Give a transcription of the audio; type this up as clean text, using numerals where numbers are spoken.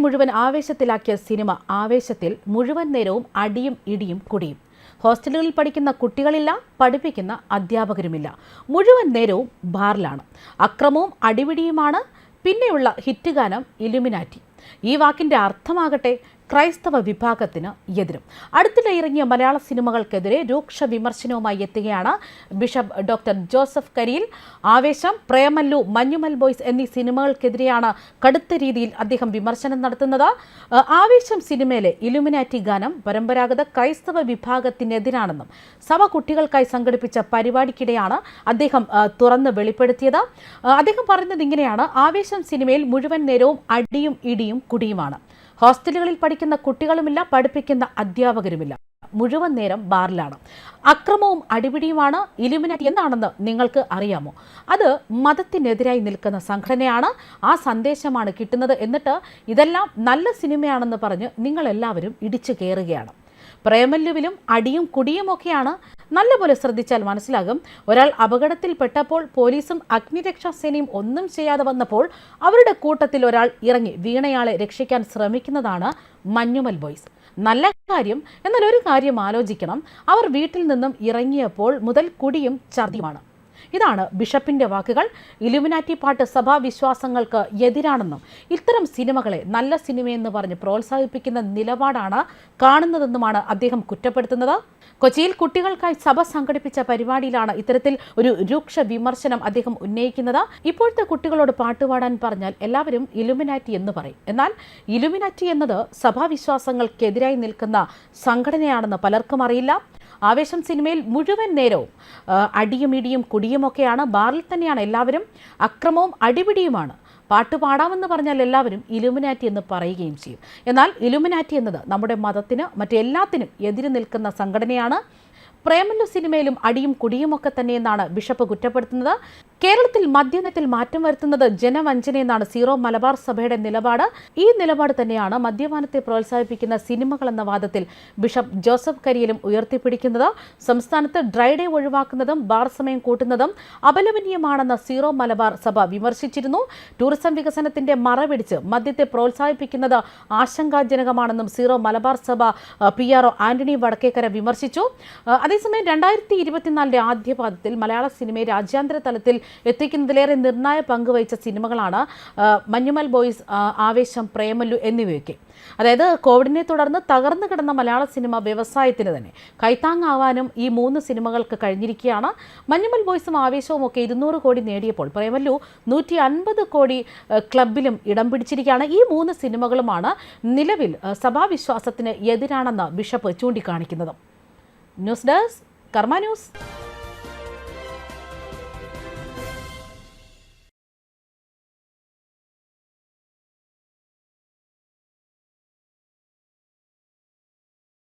മുഴുവൻ ആവേശത്തിലാക്കിയ സിനിമ ആവേശത്തിൽ മുഴുവൻ നേരവും അടിയും ഇടിയും കുടിയും. ഹോസ്റ്റലുകളിൽ പഠിക്കുന്ന കുട്ടികളില്ല, പഠിപ്പിക്കുന്ന അധ്യാപകരുമില്ല. മുഴുവൻ നേരവും ബാറിലാണ്. അക്രമവും അടിപിടിയുമാണ്. പിന്നെയുള്ള ഹിറ്റ് ഗാനം ഇലുമിനാറ്റി. ഈ വാക്കിൻ്റെ അർത്ഥമാകട്ടെ ക്രൈസ്തവ വിഭാഗത്തിന് എതിരും. അടുത്തിടെ ഇറങ്ങിയ മലയാള സിനിമകൾക്കെതിരെ രൂക്ഷ വിമർശനവുമായി എത്തുകയാണ് ബിഷപ്പ് ഡോക്ടർ ജോസഫ് കരിയിൽ. ആവേശം, പ്രേമല്ലു, മഞ്ഞുമൽ ബോയ്സ് എന്നീ സിനിമകൾക്കെതിരെയാണ് കടുത്ത രീതിയിൽ അദ്ദേഹം വിമർശനം നടത്തുന്നത്. ആവേശം സിനിമയിലെ ഇലുമിനാറ്റി ഗാനം പരമ്പരാഗത ക്രൈസ്തവ വിഭാഗത്തിനെതിരാണെന്നും സഭ കുട്ടികൾക്കായി സംഘടിപ്പിച്ച പരിപാടിക്കിടെയാണ് അദ്ദേഹം തുറന്ന് വെളിപ്പെടുത്തിയത്. അദ്ദേഹം പറയുന്നത് ഇങ്ങനെയാണ്: ആവേശം സിനിമയിൽ മുഴുവൻ നേരവും അടിയും ഇടിയും കുടിയുമാണ്. ഹോസ്റ്റലുകളിൽ പഠിക്കുന്ന കുട്ടികളുമില്ല, പഠിപ്പിക്കുന്ന അധ്യാപകരുമില്ല. മുഴുവൻ നേരം ബാറിലാണ്. അക്രമവും അടിപിടിയുമാണ്. ഇലുമിനാറ്റി എന്താണെന്ന് നിങ്ങൾക്ക് അറിയാമോ? അത് മതത്തിനെതിരായി നിൽക്കുന്ന സംഘടനയാണ്. ആ സന്ദേശമാണ് കിട്ടുന്നത്. എന്നിട്ട് ഇതെല്ലാം നല്ല സിനിമയാണെന്ന് പറഞ്ഞ് നിങ്ങളെല്ലാവരും ഇടിച്ചു കയറുകയാണ്. പ്രേമല്ലുവിലും അടിയും കുടിയുമൊക്കെയാണ്. നല്ലപോലെ ശ്രദ്ധിച്ചാൽ മനസ്സിലാകും. ഒരാൾ അപകടത്തിൽപ്പെട്ടപ്പോൾ പോലീസും അഗ്നിരക്ഷാസേനയും ഒന്നും ചെയ്യാതെ വന്നപ്പോൾ അവരുടെ കൂട്ടത്തിൽ ഒരാൾ ഇറങ്ങി വീണയാളെ രക്ഷിക്കാൻ ശ്രമിക്കുന്നതാണ് മഞ്ഞുമൽ ബോയ്സ്. നല്ല കാര്യം. എന്നാൽ ഒരു കാര്യം ആലോചിക്കണം. അവർ വീട്ടിൽ നിന്നും ഇറങ്ങിയപ്പോൾ മുതൽ കുടിയും ഛർദിയുമാണ്. ഇതാണ് ബിഷപ്പിന്റെ വാക്കുകൾ. ഇലുമിനാറ്റി പാട്ട് സഭാവിശ്വാസങ്ങൾക്ക് എതിരാണെന്നും ഇത്തരം സിനിമകളെ നല്ല സിനിമയെന്ന് പറഞ്ഞ് പ്രോത്സാഹിപ്പിക്കുന്ന നിലപാടാണ് കാണുന്നതെന്നുമാണ് അദ്ദേഹം കുറ്റപ്പെടുത്തുന്നത്. കൊച്ചിയിൽ കുട്ടികൾക്കായി സഭ സംഘടിപ്പിച്ച പരിപാടിയിലാണ് ഇത്തരത്തിൽ ഒരു രൂക്ഷ വിമർശനം അദ്ദേഹം ഉന്നയിക്കുന്നത്. ഇപ്പോഴത്തെ കുട്ടികളോട് പാട്ടുപാടാൻ പറഞ്ഞാൽ എല്ലാവരും ഇലുമിനാറ്റി എന്ന് പറയും. എന്നാൽ ഇലുമിനാറ്റി എന്നത് സഭാവിശ്വാസങ്ങൾക്കെതിരായി നിൽക്കുന്ന സംഘടനയാണെന്ന് പലർക്കും അറിയില്ല. ആവേശം സിനിമയിൽ മുഴുവൻ നേരവും അടിയും ഇടിയും കുടിയുമൊക്കെയാണ്. ബാറിൽ തന്നെയാണ് എല്ലാവരും. അക്രമവും അടിപിടിയുമാണ്. പാട്ടുപാടാമെന്ന് പറഞ്ഞാൽ എല്ലാവരും ഇലുമിനാറ്റി എന്ന് പറയുകയും ചെയ്യും. എന്നാൽ ഇലുമിനാറ്റി എന്നത് നമ്മുടെ മതത്തിന് മറ്റെല്ലാത്തിനും എതിര് നിൽക്കുന്ന സംഘടനയാണ്. പ്രേമല്ലു സിനിമയിലും അടിയും കുടിയുമൊക്കെ തന്നെയെന്നാണ് ബിഷപ്പ് കുറ്റപ്പെടുത്തുന്നത്. കേരളത്തിൽ മദ്യനയത്തിൽ മാറ്റം വരുത്തുന്നത് ജനവഞ്ചനയെന്നാണ് സീറോ മലബാർ സഭയുടെ നിലപാട്. ഈ നിലപാട് തന്നെയാണ് മദ്യപാനത്തെ പ്രോത്സാഹിപ്പിക്കുന്ന സിനിമകൾ എന്ന വാദത്തിൽ ബിഷപ്പ് ജോസഫ് കരിയിലും ഉയർത്തിപ്പിടിക്കുന്നത്. സംസ്ഥാനത്ത് ഡ്രൈ ഡേ ഒഴിവാക്കുന്നതും ബാർ സമയം കൂട്ടുന്നതും അപലപനീയമാണെന്ന് സീറോ മലബാർ സഭ വിമർശിച്ചിരുന്നു. ടൂറിസം വികസനത്തിന്റെ മറപിടിച്ച് മദ്യത്തെ പ്രോത്സാഹിപ്പിക്കുന്നത് ആശങ്കാജനകമാണെന്നും സീറോ മലബാർ സഭ PRO ആന്റണി വടക്കേക്കര വിമർശിച്ചു. അതേസമയം 2024 ആദ്യ പാദത്തിൽ മലയാള സിനിമയെ രാജ്യാന്തര തലത്തിൽ എത്തിക്കുന്നതിലേറെ നിർണായക പങ്കുവഹിച്ച സിനിമകളാണ് മഞ്ഞുമൽ ബോയ്സ്, ആവേശം, പ്രേമല്ലു എന്നിവയൊക്കെ. അതായത് കോവിഡിനെ തുടർന്ന് തകർന്നു കിടന്ന മലയാള സിനിമ വ്യവസായത്തിന് തന്നെ കൈത്താങ്ങാവാനും ഈ 3 സിനിമകൾക്ക് കഴിഞ്ഞിരിക്കുകയാണ്. മഞ്ഞുമൽ ബോയ്സും ആവേശവും ഒക്കെ 200 കോടി നേടിയപ്പോൾ പ്രേമല്ലു 150 കോടി ക്ലബിലും ഇടം പിടിച്ചിരിക്കുകയാണ്. ഈ 3 സിനിമകളുമാണ് നിലവിൽ സഭാവിശ്വാസത്തിന് എതിരാണെന്ന് ബിഷപ്പ് ചൂണ്ടിക്കാണിക്കുന്നത്. ന്യൂസ് ഡെസ്ക് കർമ്മ ന്യൂസ്.